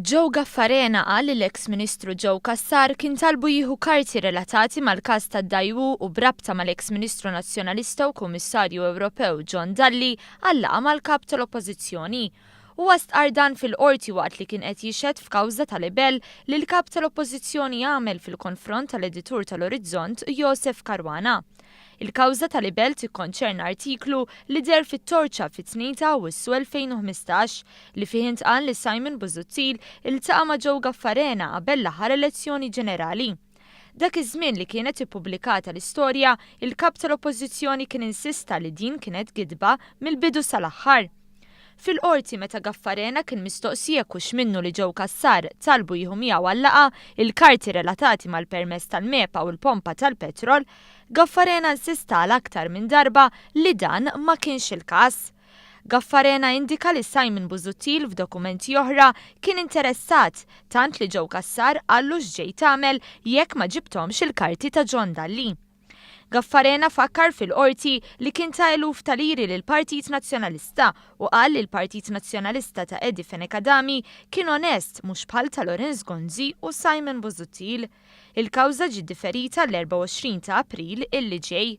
Joe Gaffarena qal li l-eks Ministru Joe Cassar kien talbu jieħu karti relatati mal-każ ta' Daewoo u brabta mal-eks Ministru Nazzjonalista u Kummissarju Ewropew John Dalli għallaqa mal-kap tal-Oppożizzjoni. Huwa stqardan fil-qorti waqt li kien qed jixhed f'kawża tal-libel li l-kap tal-Oppożizzjoni għamel fil-konfront tal-editur tal-Orizzont Joseph Caruana. Il-kawża tal-libel tikkonċerna artiklu li der fit-Torċa fit-2 ta' Awwissu 2015 li fih intqal li Simon Busuttil iltaqa' ma' Joe Gaffarena qabel l-aħħar elezzjoni ġenerali. Dak iż-żmien li kienet ippubblikata l-istorja, il-kap tal-Oppożizzjoni kien insista li din kienet gidba mill-bidu sal-aħħar. Fil-qorti meta Gaffarena kien mistoqsija kux minnu li Joe Cassar talbu jieħu miegħu għallaqa il-karti relatati mal-permess tal-mepa u l-pompa tal-petrol, Gaffarena insista għal aktar minn darba li dan ma kienx il-każ. Gaffarena indika li Simon Busuttil f'dokumenti oħra kien interessat tant li Joe Cassar għallu x'ġej tagħmel jekk ma ġibtomx il-karti ta' John Dalli. Gaffarena fakkar fil-qorti li kien ta' eluf tal-liri lill-Partit Nazzjonalista u qal li l-Partit Nazzjonalista ta' Edi Fenekadami kien onest mhux bħal ta' Lorenz Gonzi u Simon Busuttil. Il-kawża ġiet differita l-24 ta' April illi ġej.